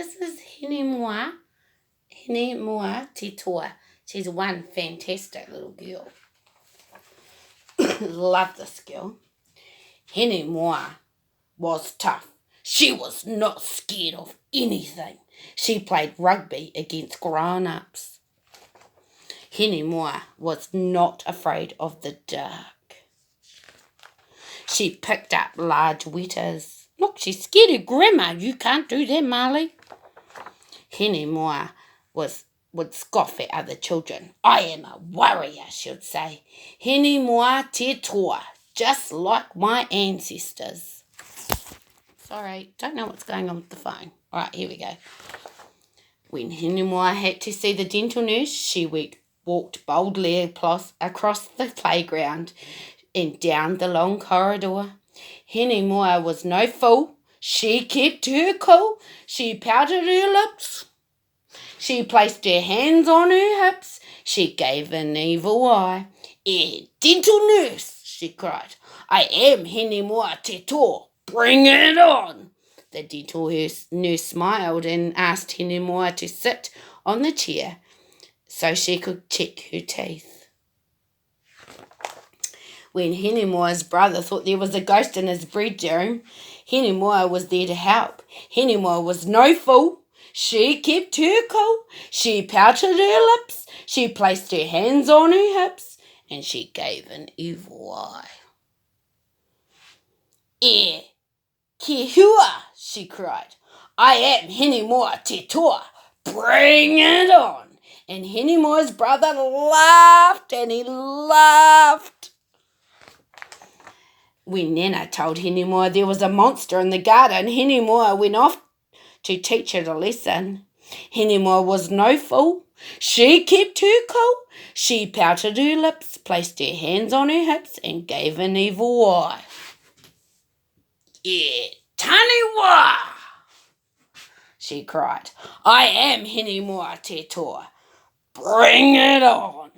This is Hinemoa. Hinemoa te toa. She's one fantastic little girl. Love this girl. Hinemoa was tough. She was not scared of anything. She played rugby against grown-ups. Hinemoa was not afraid of the dark. She picked up large wetters. Look, she's scared of Grandma. You can't do that, Marley. Hinemoa would scoff at other children. I am a warrior, she would say. Hinemoa te toa, just like my ancestors. Sorry, don't know what's going on with the phone. All right, here we go. When Hinemoa had to see the dental nurse, she walked boldly across the playground and down the long corridor. Hinemoa was no fool. She kept her cool. She pouted her lips. She placed her hands on her hips. She gave an evil eye. Dental nurse, she cried. I am Hinemoa te toa. Bring it on. The dental nurse smiled and asked Hinemoa to sit on the chair so she could check her teeth. When Hinemoa's brother thought there was a ghost in his bedroom, Hinemoa was there to help. Hinemoa was no fool. She kept her cool. She pouted her lips. She placed her hands on her hips, and she gave an evil eye. Ki hua, she cried. I am Hinemoa te toa. Bring it on. And Hinemoa's brother laughed and he laughed. When Nana told Hinemoa there was a monster in the garden, Hinemoa went off to teach her a lesson. Hinemoa was no fool. She kept her cool. She pouted her lips, placed her hands on her hips, and gave an evil eye. Taniwa, she cried. I am Hinemoa te toa. Bring it on.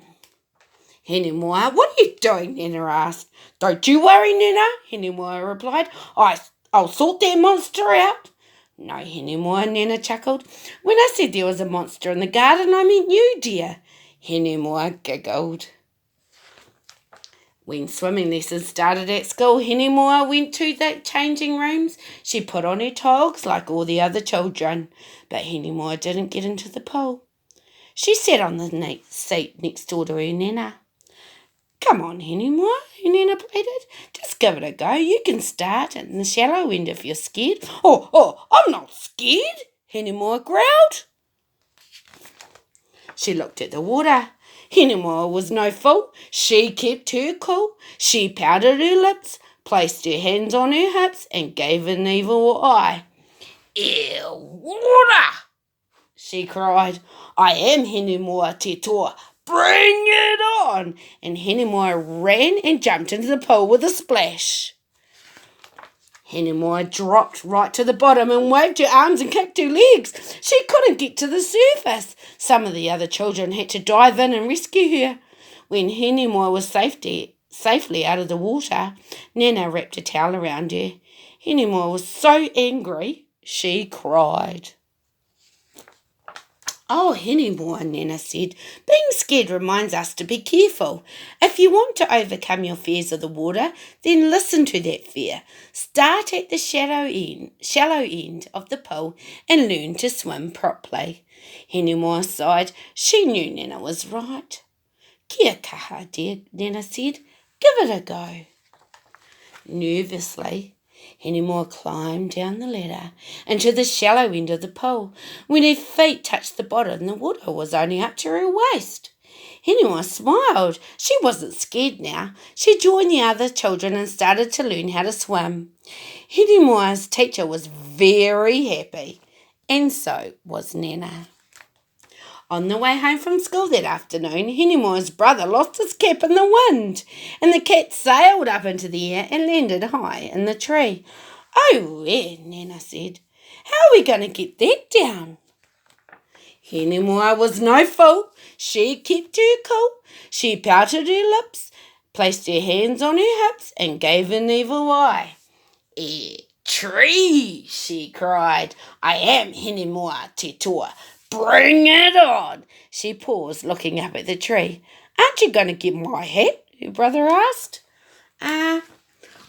Hinemoa, what are you doing? Nana asked. Don't you worry, Nana, Hinemoa replied. I'll sort that monster out. No, Hinemoa, Nana chuckled. When I said there was a monster in the garden, I meant you, dear. Hinemoa giggled. When swimming lessons started at school, Hinemoa went to the changing rooms. She put on her togs like all the other children, but Hinemoa didn't get into the pool. She sat on the seat next door to her Nana. Come on, Hinemoa, her Nana pleaded. Just give it a go. You can start in the shallow end if you're scared. Oh, I'm not scared, Hinemoa growled. She looked at the water. Hinemoa was no fool. She kept her cool. She pouted her lips, placed her hands on her hips, and gave an evil eye. Water, she cried. I am Hinemoa te toa. Bring it on! And Hinemoa ran and jumped into the pool with a splash. Hinemoa dropped right to the bottom and waved her arms and kicked her legs. She couldn't get to the surface. Some of the other children had to dive in and rescue her. When Hinemoa was safely out of the water, Nana wrapped a towel around her. Hinemoa was so angry, she cried. Oh, Hinemoa, Nana said, being scared reminds us to be careful. If you want to overcome your fears of the water, then listen to that fear. Start at the shallow end of the pool and learn to swim properly. Hinemoa sighed. She knew Nana was right. Kia kaha, dear, Nana said. Give it a go. Nervously, Hinemoa climbed down the ladder into the shallow end of the pool. When her feet touched the bottom, the water was only up to her waist. Hinemoa smiled. She wasn't scared now. She joined the other children and started to learn how to swim. Hinemoa's teacher was very happy, and so was Nana. On the way home from school that afternoon, Hinemoa's brother lost his cap in the wind, and the cat sailed up into the air and landed high in the tree. Oh, yeah, Nana said. How are we going to get that down? Hinemoa was no fool. She kept her cool. She pouted her lips, placed her hands on her hips, and gave an evil eye. Tree, she cried. I am Hinemoa te toa. Bring it on. She paused, looking up at the tree. Aren't you going to get my hat? Her brother asked. I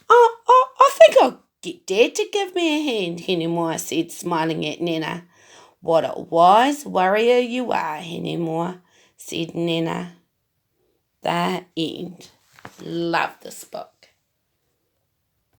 think I'll get Dad to give me a hand, Hinemoa said, smiling at Nana. What a wise warrior you are, Hinemoa, said Nana. The end. Love this book.